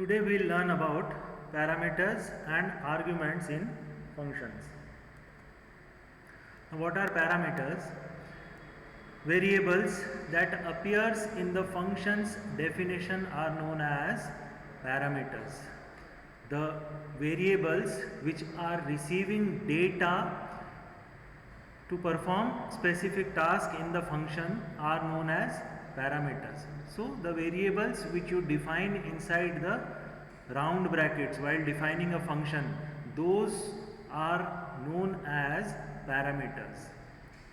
Today we will learn about parameters and arguments in functions. Now, what are parameters? Variables that appears in the function's definition are known as parameters. The variables which are receiving data to perform specific task in the function are known as parameters. So the variables which you define inside the round brackets while defining a function, those are known as parameters.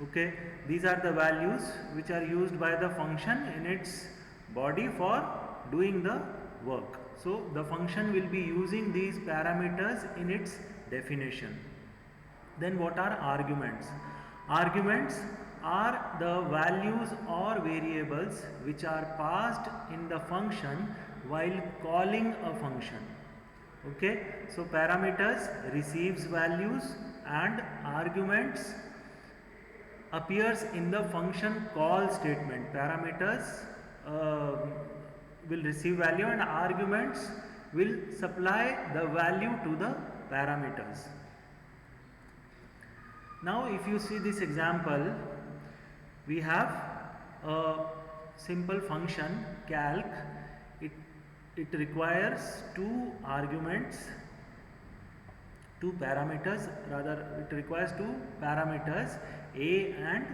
Okay, these are the values which are used by the function in its body for doing the work. So the function will be using these parameters in its definition. Then what are arguments? Arguments are the values or variables which are passed in the function while calling a function. Okay, so parameters receives values and arguments appears in the function call statement. Parameters will receive value and arguments will supply the value to the parameters. Now if you see this example, we have a simple function calc. It requires two arguments, two parameters, rather it requires two parameters a and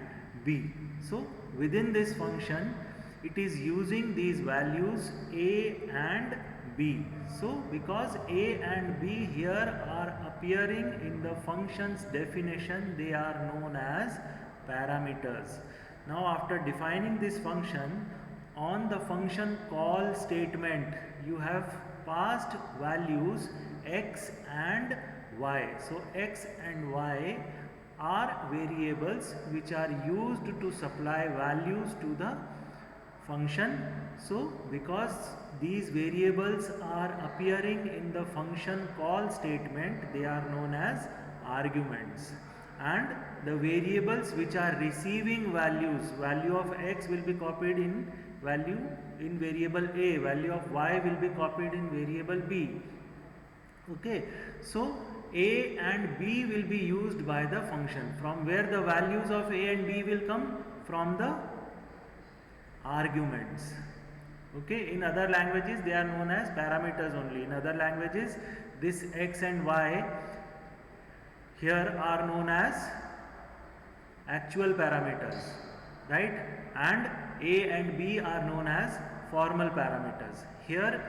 b. So within this function it is using these values a and b. So because a and b here are appearing in the function's definition, they are known as parameters. Now after defining this function, on the function call statement you have passed values x and y. So x and y are variables which are used to supply values to the function. So because these variables are appearing in the function call statement, they are known as arguments. And the variables which are receiving values, value of x will be copied in value in variable a, value of y will be copied in variable b. Okay, so a and b will be used by the function. From where the values of a and b will come? From the arguments. Okay, in other languages they are known as parameters only. In other languages this x and y here are known as actual parameters, right? And a and b are known as formal parameters. Here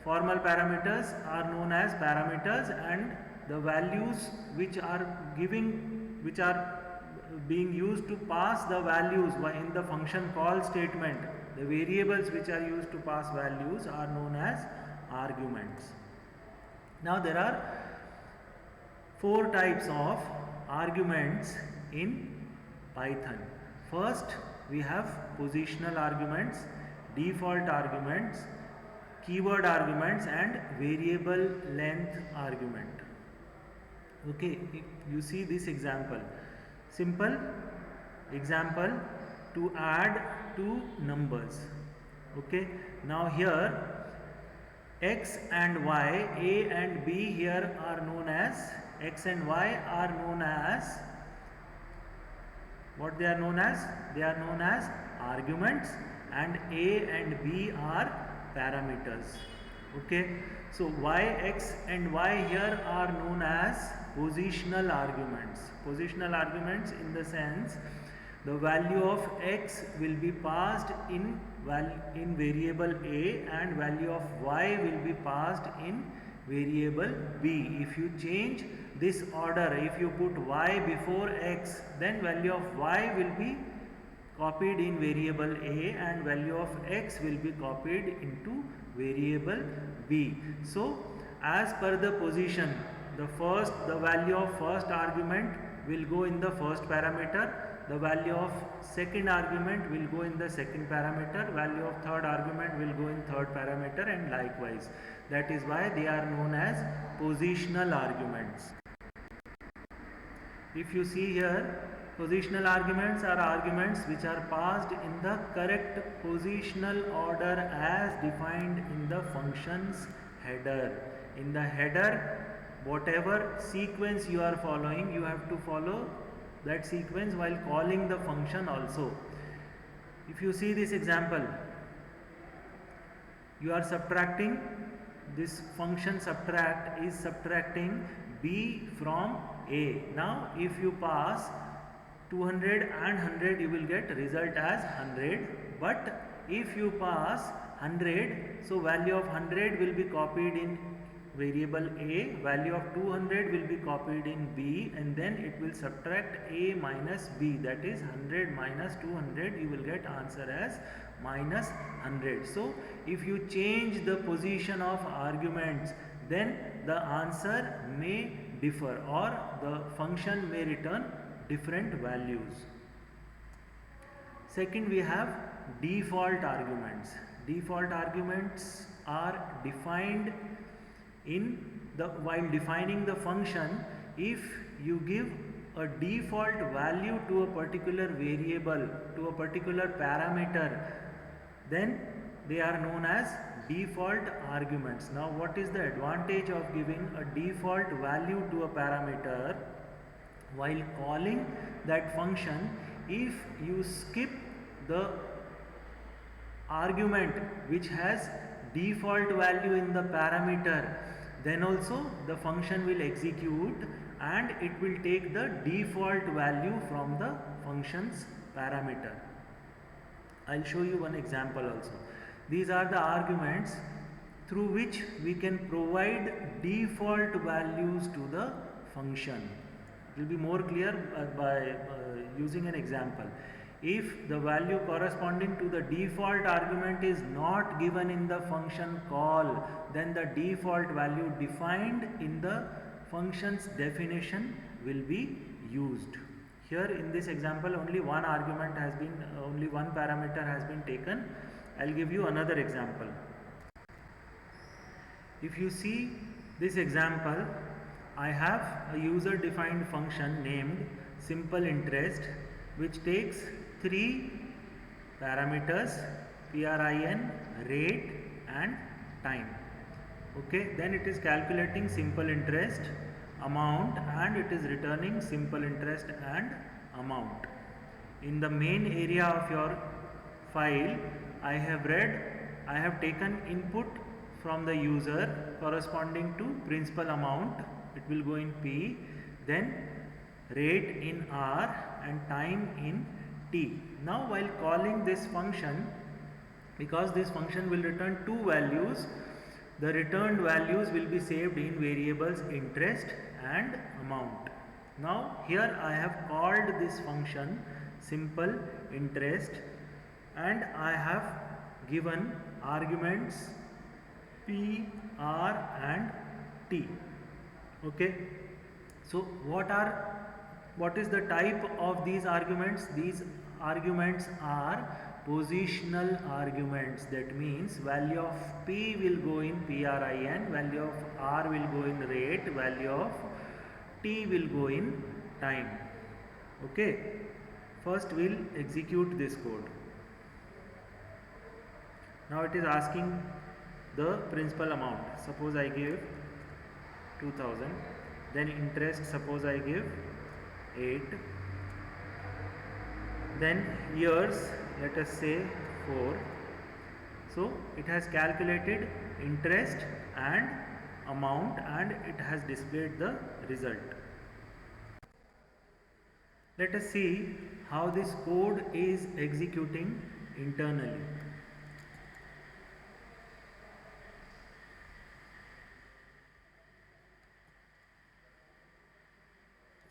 formal parameters are known as parameters, and the values which are being used to pass the values in the function call statement, the variables which are used to pass values are known as arguments. Now there are four types of arguments in Python. First we have positional arguments, default arguments, keyword arguments and variable length argument. Okay, you see this example. Simple example to add two numbers. Okay, now here x and y, a and b here are known as, x and y are known as, what they are known as? They are known as arguments, and a and b are parameters. Okay, so y, x and y here are known as positional arguments. Positional arguments in the sense the value of x will be passed in variable a and value of y will be passed in variable b. If you change this order, if you put y before x, then value of y will be copied in variable a and value of x will be copied into variable b. So as per the position, the value of first argument will go in the first parameter, the value of second argument will go in the second parameter, value of third argument will go in third parameter, and likewise. That is why they are known as positional arguments. If you see here, positional arguments are arguments which are passed in the correct positional order as defined in the function's header. In the header, whatever sequence you are following, you have to follow that sequence while calling the function also. If you see this example, you are subtracting, this function subtract is subtracting b from a. Now if you pass 200 and 100, you will get result as 100, but if you pass 100, so value of 100 will be copied in variable a, value of 200 will be copied in b, and then it will subtract a minus b, that is 100 minus 200, you will get answer as minus 100. So if you change the position of arguments, then the answer may differ or the function may return different values. Second, we have default arguments. Default arguments are defined while defining the function. If you give a default value to a particular variable, to a particular parameter, then they are known as default arguments. Now what is the advantage of giving a default value to a parameter? While calling that function, if you skip the argument which has default value in the parameter, then also the function will execute and it will take the default value from the function's parameter. I'll show you one example also. These are the arguments through which we can provide default values to the function. It will be more clear by using an example. If the value corresponding to the default argument is not given in the function call, then the default value defined in the function's definition will be used. Here in this example, only one argument has been, only one parameter has been taken. I'll give you another example. If you see this example, I have a user defined function named simple interest, which takes three parameters: PRIN, rate and time. Okay, then it is calculating simple interest, amount, and it is returning simple interest and amount. In the main area of your file, I have taken input from the user corresponding to principal amount, it will go in P, then rate in R and time in T. Now while calling this function, because this function will return two values, the returned values will be saved in variables interest and amount. Now here I have called this function simple interest and I have given arguments P, R and T. Okay, so what is the type of these arguments? These arguments are positional arguments. That means value of P will go in PRIN, value of R will go in rate, value of T will go in time. Okay, first we'll execute this code. Now it is asking the principal amount. Suppose I give 2000, then interest suppose I give 8, then years let us say 4. So it has calculated interest and amount and it has displayed the result. Let us see how this code is executing internally.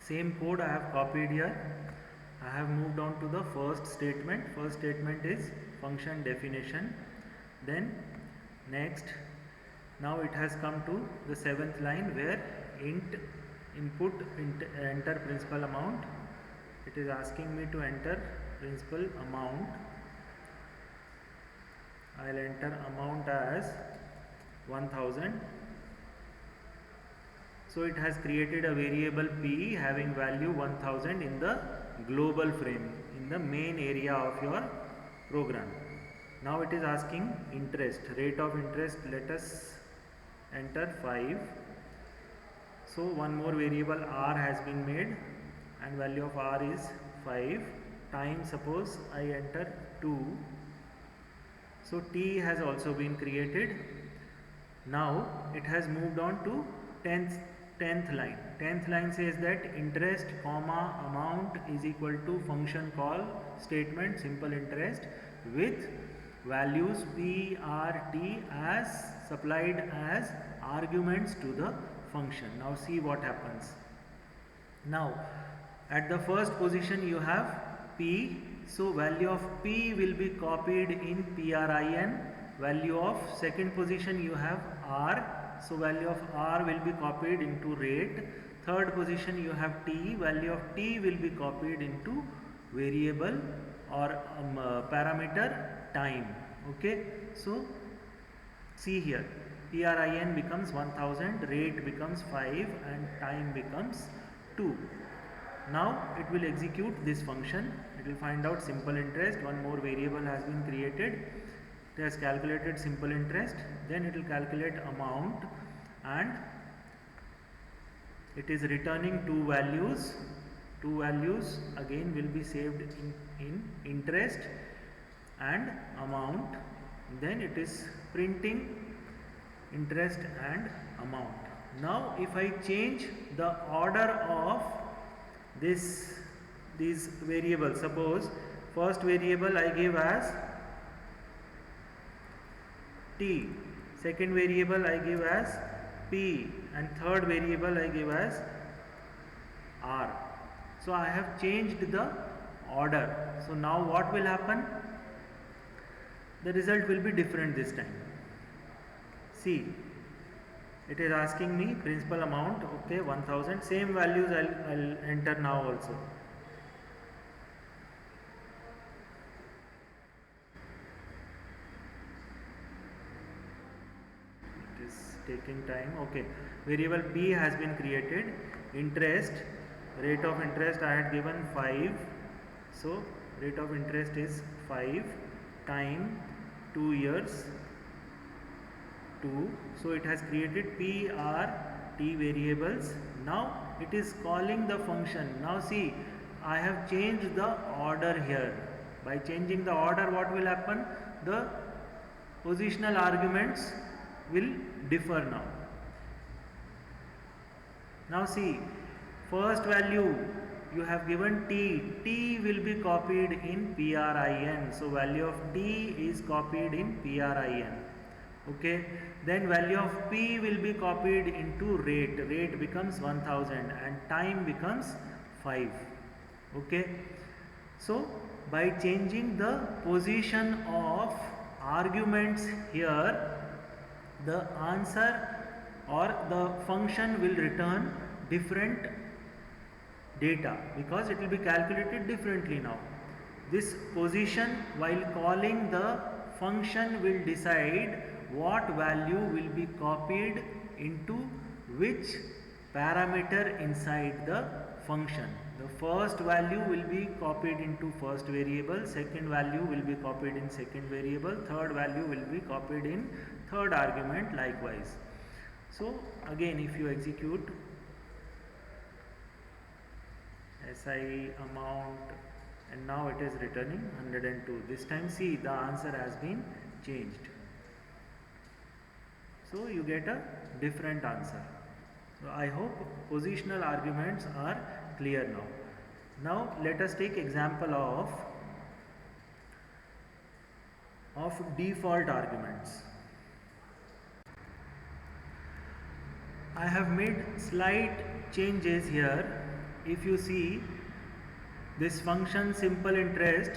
Same code I have copied here. I have moved on to the first statement. First statement is function definition. Then next, now it has come to the 7th line where int input enter principal amount. It is asking me to enter principal amount. I will enter amount as 1000. So it has created a variable P having value 1000 in the global frame, in the main area of your program. Now it is asking interest, rate of interest, let us enter 5. So one more variable r has been made and value of r is 5. Time, suppose I enter 2. So t has also been created. Now it has moved on to 10th line. 10th line says that interest comma amount is equal to function call statement simple interest with values p, r, t as supplied as arguments to the function. Now see what happens. Now at the first position you have p, so value of p will be copied in PRIN. Value of second position you have r, so value of r will be copied into rate. Third position you have t, value of t will be copied into variable or parameter time. Okay, so see here, PRIN becomes 1000, rate becomes 5 and time becomes 2. Now it will execute this function, it will find out simple interest. One more variable has been created, it has calculated simple interest, then it will calculate amount and it is returning two values. Two values again will be saved in interest and amount, then it is printing interest and amount. Now if I change the order of these variables, suppose first variable I give as t, second variable I give as p and third variable I give as r. So I have changed the order. So now what will happen? The result will be different this time. See, it is asking me principal amount, okay, 1000, same values I'll enter now also. It is taking time. Okay, variable p has been created. Interest, rate of interest I had given 5, so rate of interest is 5. Time 2 years, 2. So it has created p, r, t variables. Now it is calling the function. Now see, I have changed the order here. By changing the order, what will happen? The positional arguments will differ now. Now see, first value you have given t, t will be copied in PRIN. So value of t is copied in PRIN. Okay, then value of p will be copied into rate. Rate becomes 1000 and time becomes 5. Okay, so by changing the position of arguments here, the answer or the function will return different data because it will be calculated differently now. This position while calling the function will decide what value will be copied into which parameter inside the function. The first value will be copied into first variable, second value will be copied in second variable, third value will be copied in third argument likewise. So again if you execute SI amount and now it is returning 102. This time see the answer has been changed. So you get a different answer. So I hope positional arguments are clear now. Now let us take example of default arguments. I have made slight changes here. If you see this function simple interest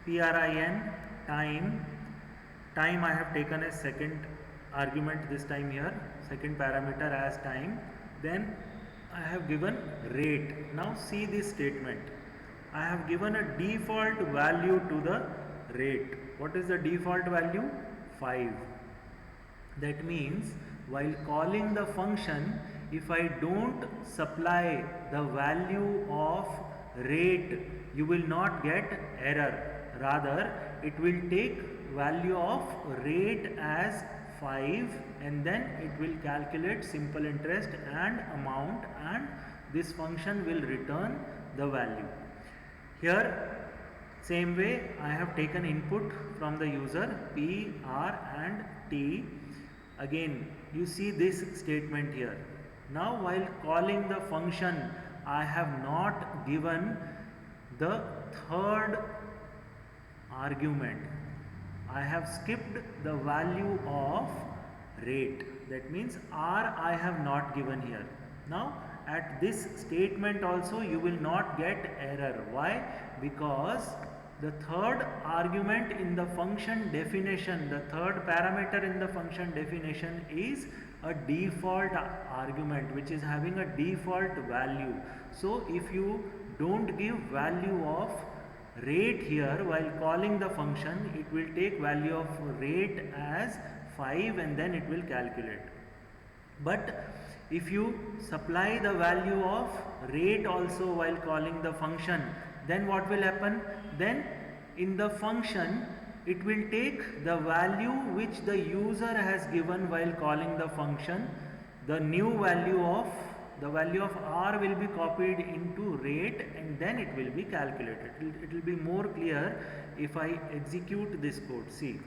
PRIN time I have taken as second argument this time here, second parameter as time, then I have given rate. Now see this statement, I have given a default value to the rate. What is the default value? 5. That means while calling the function, if I don't supply the value of rate, you will not get error. Rather, it will take value of rate as 5, and then it will calculate simple interest and amount, and this function will return the value. Here same way I have taken input from the user P, R and T. Again you see this statement here. Now while calling the function I have not given the third argument. I have skipped the value of rate. That means R I have not given here. Now at this statement also you will not get error. Why? Because the third argument in the function definition, the third parameter in the function definition is a default argument which is having a default value. So if you don't give value of rate here while calling the function, it will take value of rate as 5 and then it will calculate. But if you supply the value of rate also while calling the function, then what will happen? Then in the function it will take the value which the user has given while calling the function. The new value of R will be copied into rate and then it will be calculated. It will be more clear if I execute this code. See,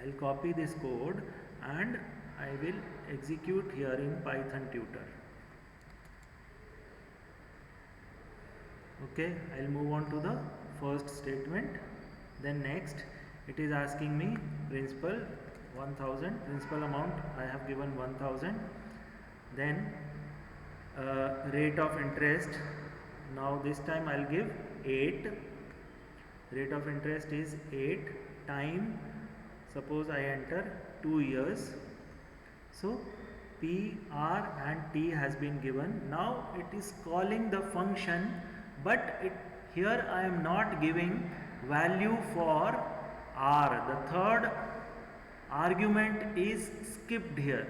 I will copy this code and I will execute here in Python tutor. Okay, I will move on to the first statement. Then next it is asking me principal 1000, principal amount I have given 1000. Then rate of interest, now this time I will give 8. Rate of interest is 8. Time, suppose I enter 2 years. So P, R and T has been given. Now it is calling the function, but here I am not giving value for R. The third argument is skipped here.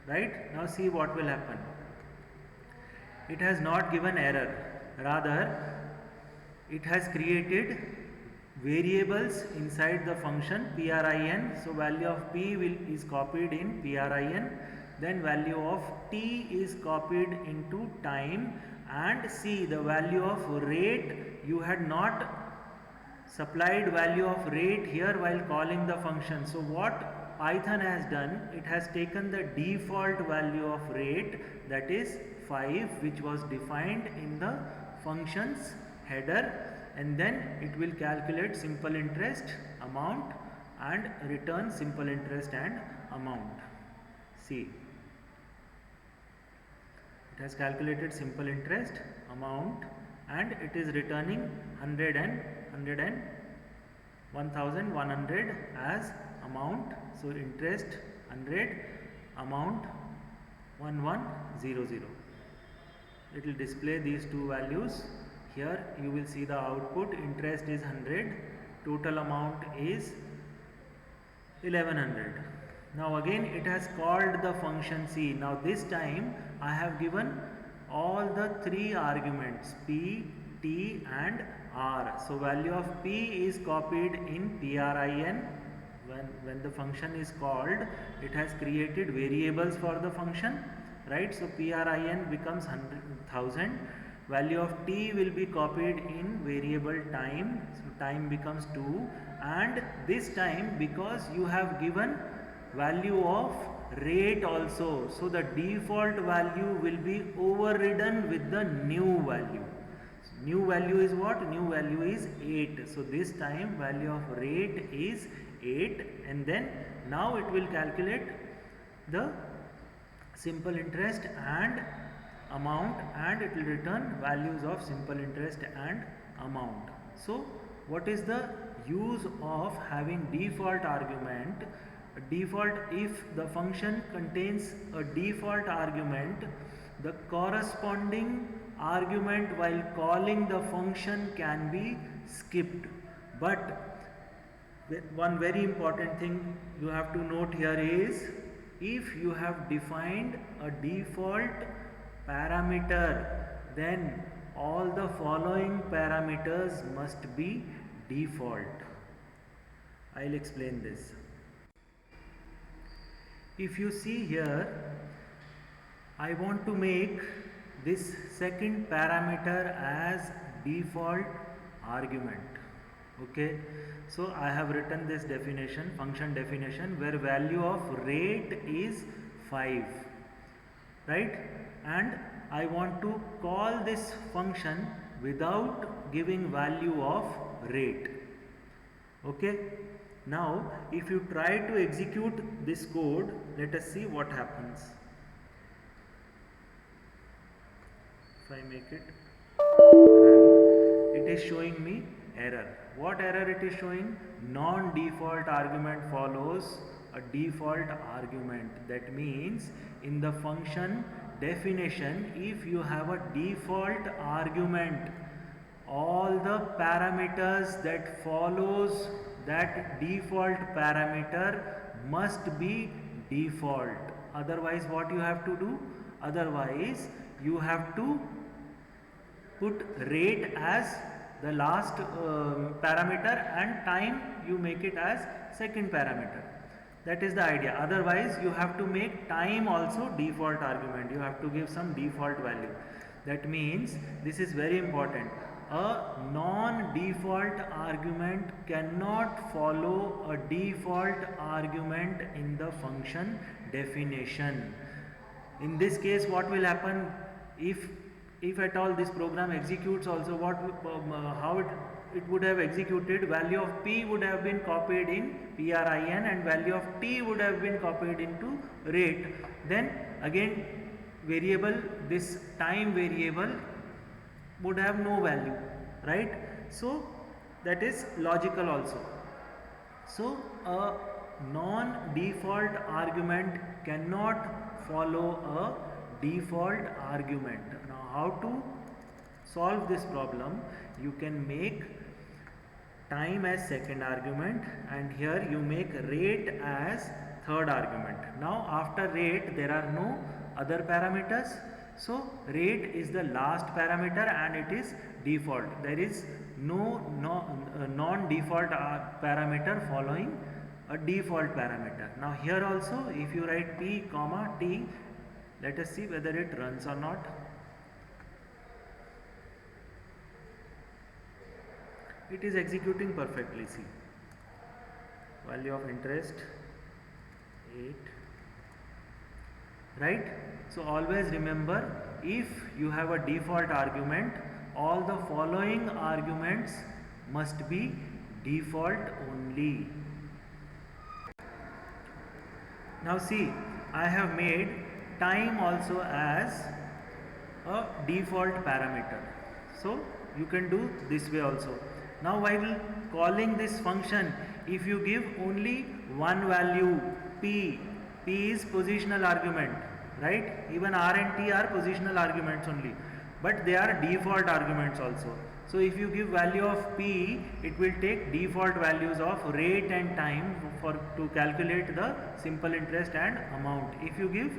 Right? Now see what will happen. It has not given error. Rather, it has created variables inside the function PRIN. So value of P is copied in PRIN. Then value of T is copied into time, and see the value of rate. You had not supplied value of rate here while calling the function. So what Python has done, it has taken the default value of rate, that is 5, which was defined in the function's header, and then it will calculate simple interest, amount and return simple interest and amount. See, it has calculated simple interest, amount, and it is returning 100 and 1100 as amount. So interest 100, amount 1100. It will display these two values. Here you will see the output. Interest is 100, total amount is 1100. Now again it has called the function C. Now this time I have given all the 3 arguments P, T and R. So value of P is copied in PRIN. When the function is called, it has created variables for the function, right? So PRIN becomes 1000. Value of T will be copied in variable time. So time becomes 2, and this time because you have given value of rate also, so the default value will be overridden with the new value. New value is what? New value is 8. So this time value of rate is 8, and then now it will calculate the simple interest and amount, and it will return values of simple interest and amount. So what is the use of having default argument? Default, if the function contains a default argument, the corresponding argument while calling the function can be skipped. But one very important thing you have to note here is, if you have defined a default parameter, then all the following parameters must be default. I will explain this. if you see here, I want to make this second parameter as default argument. Okay, so I have written this definition, function definition, where value of rate is 5, right? And I want to call this function without giving value of rate. Okay, now if you try to execute this code, let us see what happens. If I make it run, it is showing me error. What error it is showing? Non-default argument follows a default argument. That means in the function definition, if you have a default argument, all the parameters that follows that default parameter must be default. Otherwise what you have to do? Otherwise you have to put rate as the last parameter and time you make it as second parameter. That is the idea. Otherwise you have to make time also default argument. You have to give some default value. That means this is very important. A non-default argument cannot follow a default argument in the function definition. In this case what will happen, if at all this program executes also, how it would have executed, value of p would have been copied in prin and value of t would have been copied into rate. Then again variable, this time variable would have no value, right? So that is logical also. So a non-default argument cannot follow a default argument. Now how to solve this problem? You can make time as second argument and here you make rate as third argument. Now after rate there are no other parameters, so rate is the last parameter and it is default. There is no non-default parameter following a default parameter. Now here also if you write p comma t, let us see whether it runs or not. It is executing perfectly. See, value of interest 8, right? So always remember, if you have a default argument, all the following arguments must be default only. Now see, I have made time also as a default parameter, so you can do this way also. Now while calling this function, if you give only one value p is positional argument, right? Even r and t are positional arguments only, but they are default arguments also. So if you give value of p, it will take default values of rate and time to calculate the simple interest and amount. If you give,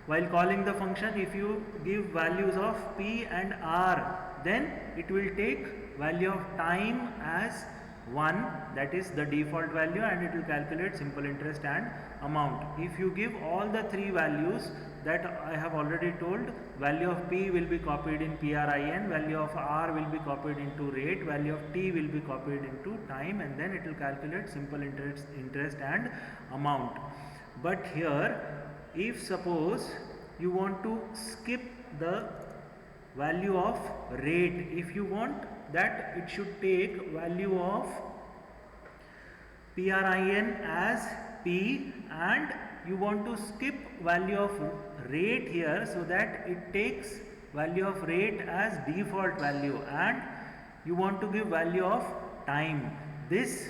while calling the function, if you give values of p and r, then it will take value of time as 1, that is the default value, and it will calculate simple interest and amount. If you give all the three values that I have already told, value of p will be copied in PRIN, value of r will be copied into rate, value of t will be copied into time, and then it will calculate simple interest and amount. But here, if suppose you want to skip the value of rate, if you want that it should take value of PRIN as p and you want to skip value of rate here, so that it takes value of rate as default value and you want to give value of time, this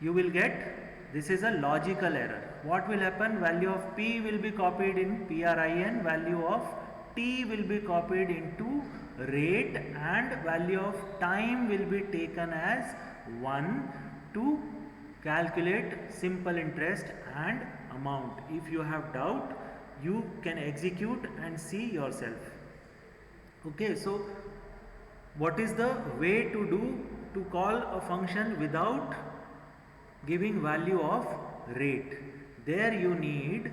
you will get, this is a logical error. What will happen? Value of p will be copied in PRIN, value of t will be copied into rate, and value of time will be taken as 1 to calculate simple interest and amount. If you have doubt, you can execute and see yourself. Okay, so what is the way to do to call a function without giving value of rate? there you need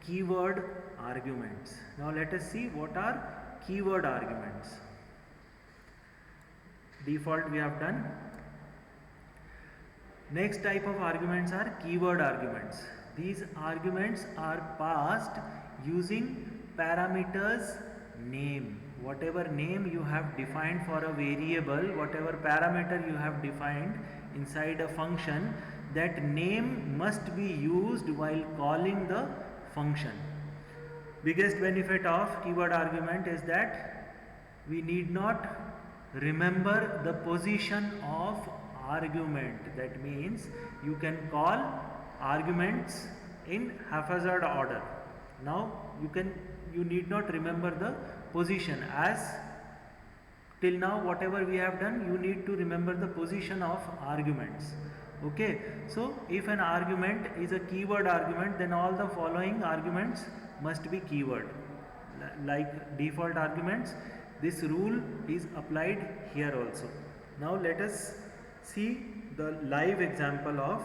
keyword arguments. Now let us see what are keyword arguments. Default we have done. Next type of arguments are keyword arguments. These arguments are passed using parameters name. Whatever name you have defined for a variable, whatever parameter you have defined inside a function, that name must be used while calling the function. Biggest benefit of keyword argument is that we need not remember the position of argument. That means you can call arguments in haphazard order. Now you need not remember the position, as till now whatever we have done, you need to remember the position of arguments. Okay, so if an argument is a keyword argument, then all the following arguments must be keyword. Like default arguments, this rule is applied here also. Now let us see the live example of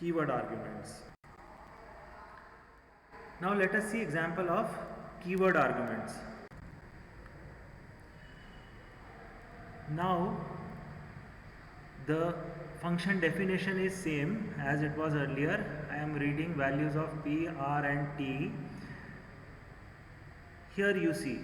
keyword arguments. Now let us see example of keyword arguments. Now the function definition is same as it was earlier. I am reading values of p, r and t. Here you see,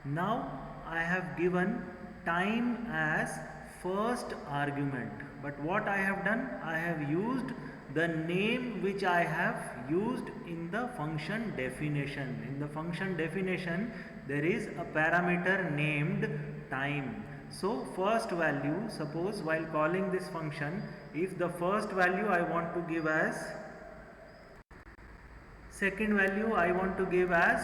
now I have given time as first argument, but what I have done, I have used the name which I have used in the function definition. In the function definition there is a parameter named time. So first value, suppose while calling this function, if the first value I want to give as, second value I want to give as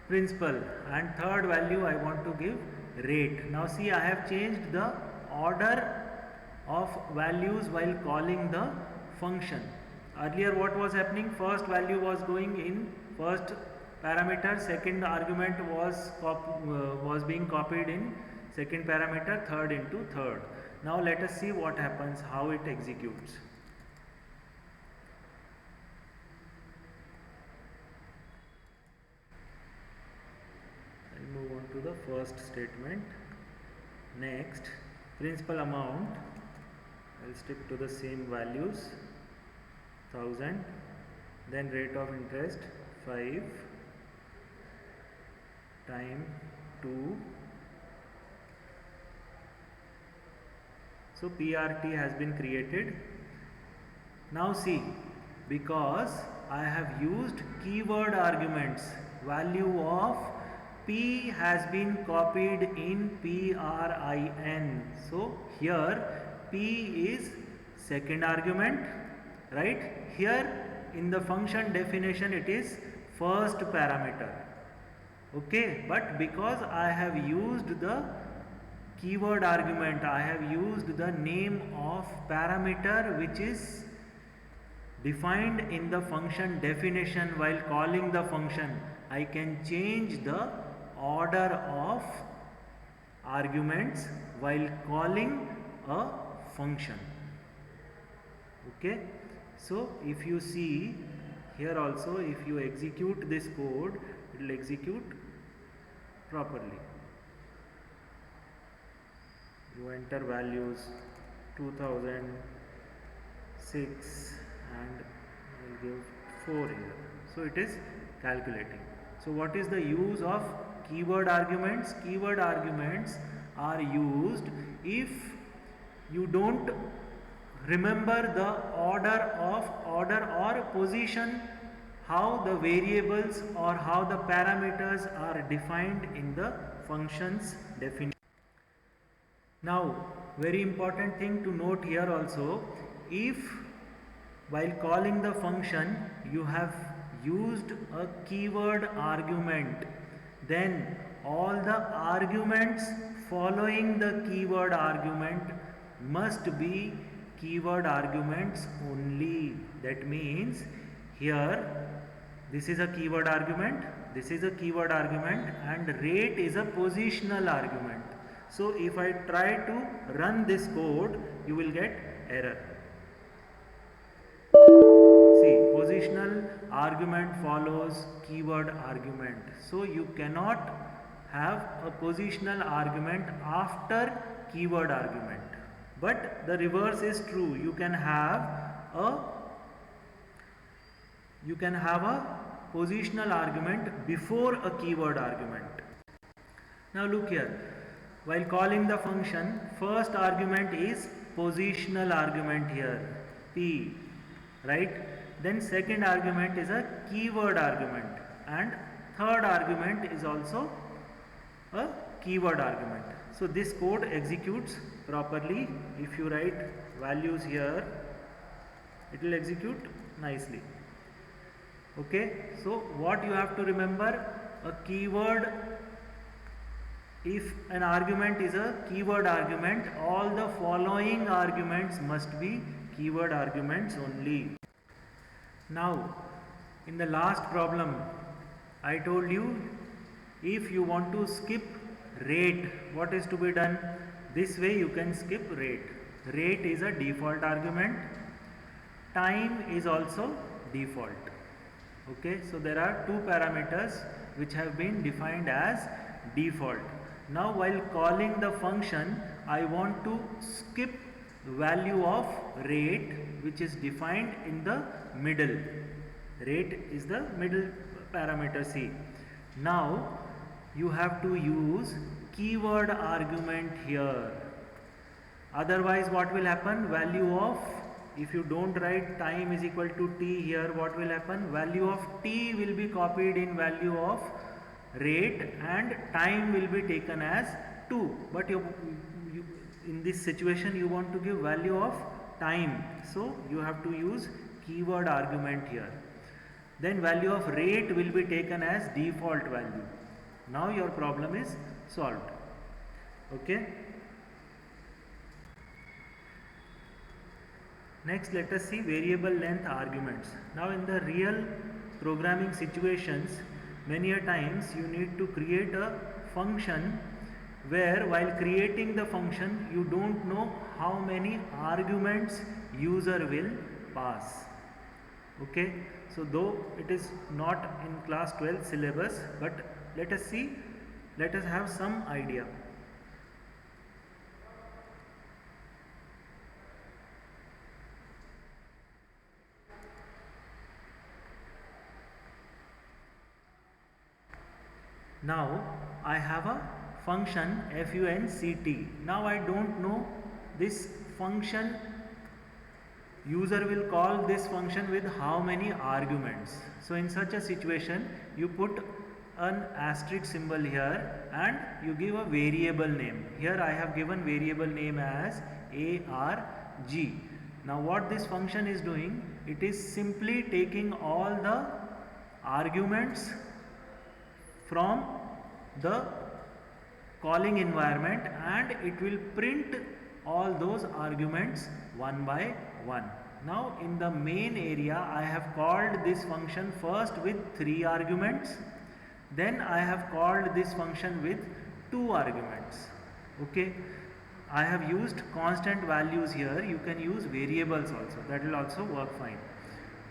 principal, and third value I want to give rate. Now see, I have changed the order of values while calling the function. Earlier what was happening, first value was going in first parameter, second argument was being copied in second parameter, third into third. Now let us see what happens, how it executes. I'll move on to the first statement. Next, principal amount, I'll stick to the same values, 1000, then rate of interest 5, time 2. So PRT has been created. Now see, because I have used keyword arguments, value of P has been copied in PRIN. So here P is second argument, right? Here in the function definition it is first parameter. Okay, but because I have used the keyword argument, I have used the name of parameter which is defined in the function definition while calling the function, I can change the order of arguments while calling a function. Okay, so if you see here also, if you execute this code, it will execute properly. You enter values 2006 and I will give 4 here. So it is calculating. So what is the use of keyword arguments? Keyword arguments are used if you don't remember the order or position, how the variables or how the parameters are defined in the function's definition. Now, very important thing to note here also, if while calling the function you have used a keyword argument, then all the arguments following the keyword argument must be keyword arguments only. That means here this is a keyword argument, this is a keyword argument, and rate is a positional argument. So if I try to run this code, you will get error. argument follows keyword argument. So you cannot have a positional argument after keyword argument. But the reverse is true. You can have a positional argument before a keyword argument. Now look here, while calling the function, first argument is positional argument here, P, right? Then second argument is a keyword argument, and third argument is also a keyword argument. So this code executes properly. If you write values here, it will execute nicely. Okay, so what you have to remember, a keyword, if an argument is a keyword argument, all the following arguments must be keyword arguments only. Now, in the last problem, I told you, if you want to skip rate, what is to be done? This way you can skip rate. Rate is a default argument. Time is also default. Okay, so there are two parameters which have been defined as default. Now while calling the function, I want to skip value of rate, which is defined in the middle. Rate is the middle parameter C. Now you have to use keyword argument here. Otherwise what will happen? Value of, if you don't write time is equal to t here, what will happen? Value of t will be copied in value of rate and time will be taken as 2. But in this situation you want to give value of time. So you have to use keyword argument here. Then value of rate will be taken as default value. Now your problem is solved. Okay. Next, let us see variable length arguments. Now in the real programming situations, many a times you need to create a function where while creating the function you don't know how many arguments user will pass. Okay, so though it is not in class 12 syllabus, but let us have some idea. Now I have a function funct. Now I don't know this function, user will call this function with how many arguments. So in such a situation you put an asterisk symbol here and you give a variable name. Here I have given variable name as arg. Now what this function is doing, it is simply taking all the arguments from the calling environment and it will print all those arguments one by one. Now in the main area I have called this function first with 3 arguments, then I have called this function with 2 arguments. Okay, I have used constant values here, you can use variables also, that will also work fine.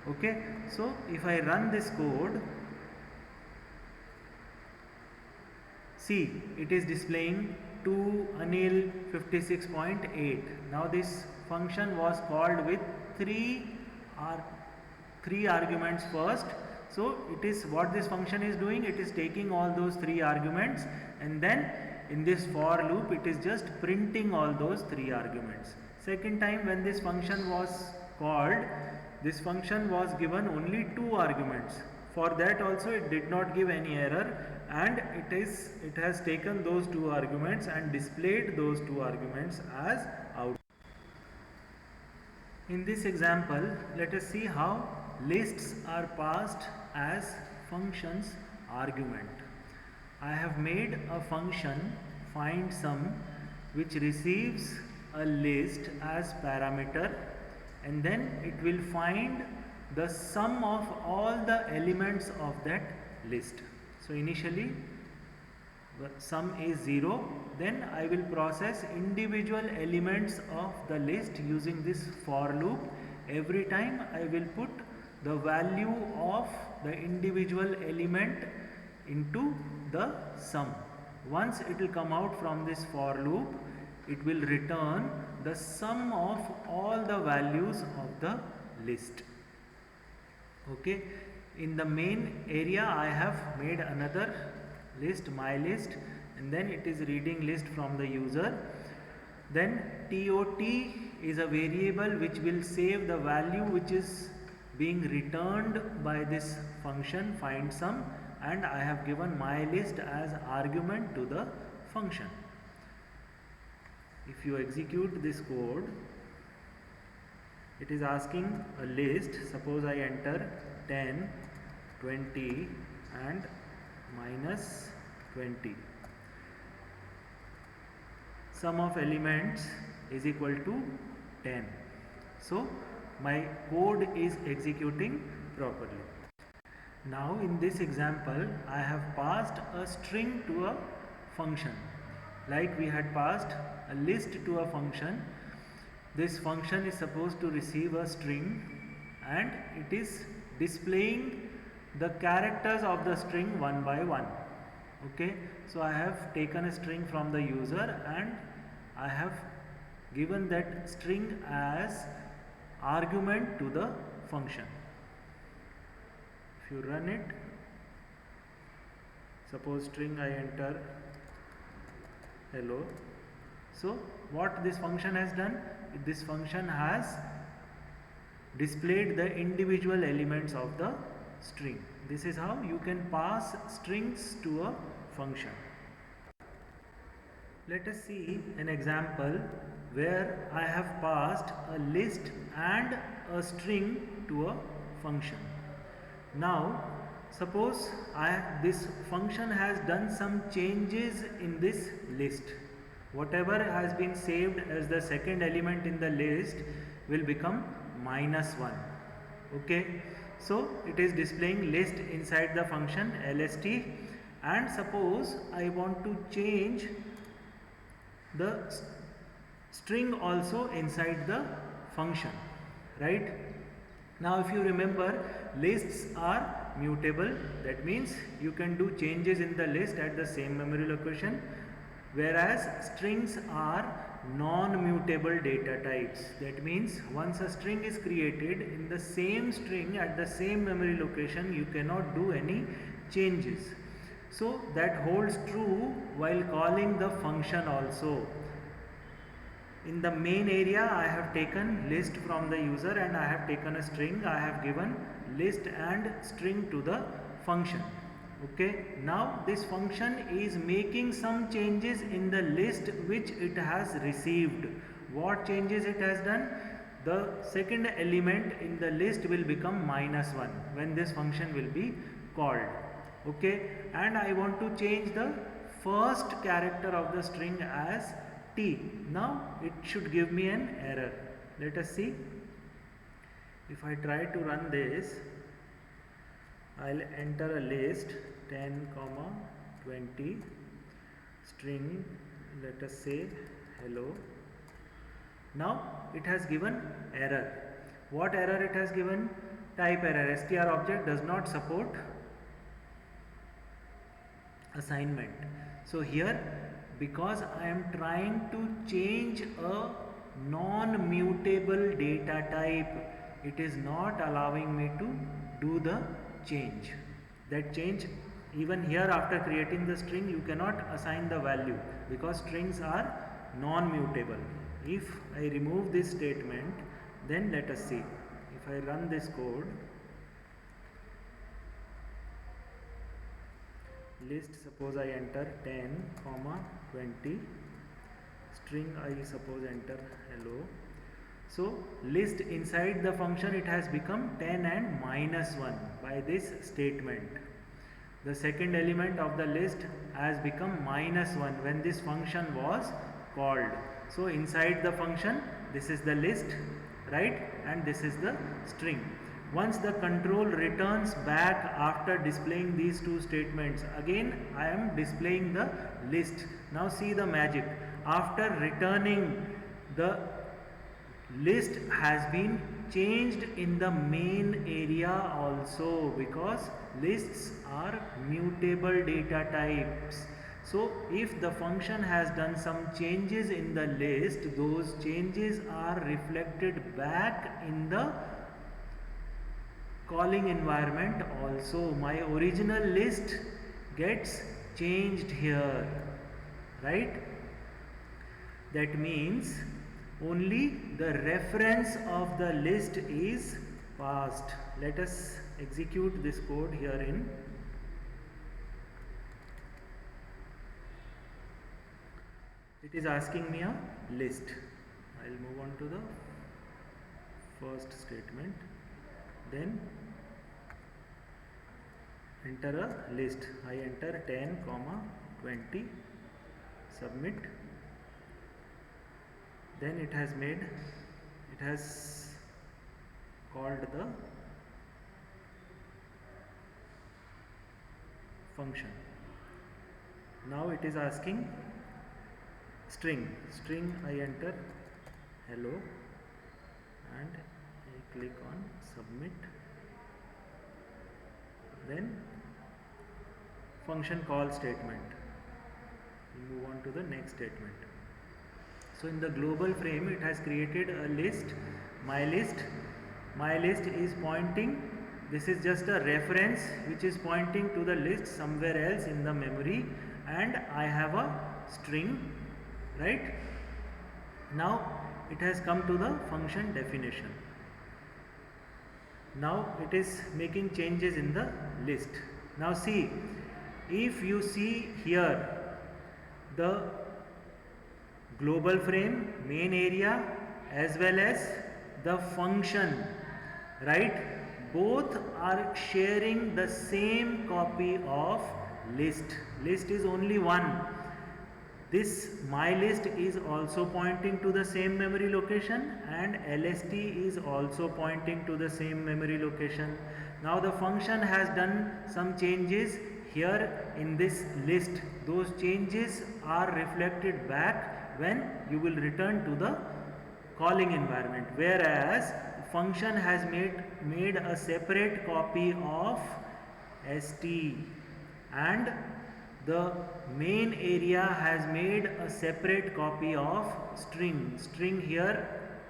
Okay, so if I run this code, see, it is displaying to Anil 56.8. Now this function was called with 3 arguments first. So it is what this function is doing, it is taking all those 3 arguments and then in this for loop it is just printing all those 3 arguments. Second time when this function was called, this function was given only 2 arguments. For that also it did not give any error and it has taken those 2 arguments and displayed those 2 arguments as output. In this example, let us see how lists are passed as functions argument. I have made a function findSum which receives a list as parameter and then it will find the sum of all the elements of that list. So initially the sum is 0, then I will process individual elements of the list using this for loop. Every time I will put the value of the individual element into the sum. Once it will come out from this for loop, it will return the sum of all the values of the list. Okay, in the main area I have made another list, my list, and then it is reading list from the user. Then TOT is a variable which will save the value which is being returned by this function find sum, and I have given my list as argument to the function. If you execute this code, it is asking a list. Suppose I enter 10, 20 and minus 20. Sum of elements is equal to 10. So my code is executing properly. Now in this example, I have passed a string to a function. Like we had passed a list to a function. This function is supposed to receive a string and it is displaying the characters of the string one by one. Okay, so I have taken a string from the user and I have given that string as argument to the function. If you run it, suppose string I enter hello. So what this function has done? This function has displayed the individual elements of the string. This is how you can pass strings to a function. Let us see an example where I have passed a list and a string to a function. Now suppose this function has done some changes in this list. Whatever has been saved as the second element in the list will become -1. Okay, so it is displaying list inside the function lst, and suppose I want to change the string also inside the function, right? Now if you remember, lists are mutable. That means you can do changes in the list at the same memory location, whereas strings are non-mutable data types. That means once a string is created, in the same string at the same memory location you cannot do any changes. So that holds true while calling the function also. In the main area I have taken list from the user and I have taken a string. I have given list and string to the function. Okay, now this function is making some changes in the list which it has received. What changes it has done? The second element in the list will become -1 when this function will be called. Okay, and I want to change the first character of the string as T. Now it should give me an error. Let us see. If I try to run this, I'll enter a list 10, 20, string, let us say hello. Now it has given error. What error it has given? Type error. str object does not support assignment. So here, because I am trying to change a non-mutable data type, it is not allowing me to do the change. That change, even here after creating the string, you cannot assign the value because strings are non-mutable. If I remove this statement, then let us see. If I run this code, list, suppose I enter 10, 20, string I suppose enter hello. So list inside the function, it has become 10 and -1 by this statement. The second element of the list has become -1 when this function was called. So inside the function, this is the list, right, and this is the string. Once the control returns back after displaying these two statements, again I am displaying the list. Now see the magic. After returning, the list has been changed in the main area also, because lists are mutable data types. So if the function has done some changes in the list, those changes are reflected back in the calling environment also. My original list gets changed here, right? That means only the reference of the list is passed. Let us execute this code herein. It is asking me a list. I will move on to the first statement. Then enter a list. I enter 10, 20, submit. Then it has called the function. Now it is asking string. I enter hello and I click on submit. Then function call statement. We move on to the next statement. So in the global frame, it has created a list, my list. My list is pointing, this is just a reference which is pointing to the list somewhere else in the memory, and I have a string, right? Now it has come to the function definition. Now it is making changes in the list. Now see, if you see here the global frame, main area, as well as the function, right? Both are sharing the same copy of list. List is only one. This my list is also pointing to the same memory location, and LST is also pointing to the same memory location. Now the function has done some changes here in this list. Those changes are reflected back when you will return to the calling environment, whereas function has made a separate copy of st, and the main area has made a separate copy of string. String here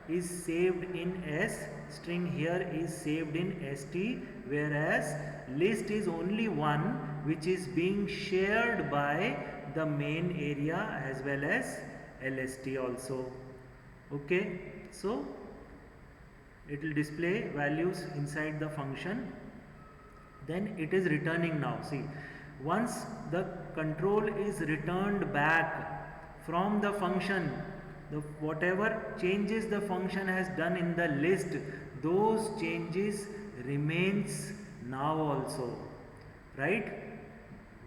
is saved in s, string here is saved in st, whereas list is only one which is being shared by the main area as well as LST also. Okay, so it will display values inside the function. Then it is returning now. See, once the control is returned back from the function, whatever changes the function has done in the list, those changes remains now also, right?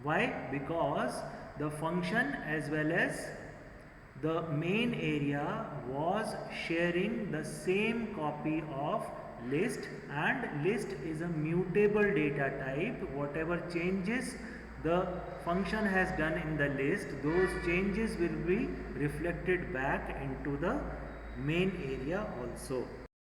Why? Because the function as well as the main area was sharing the same copy of list, and list is a mutable data type. Whatever changes the function has done in the list, those changes will be reflected back into the main area also.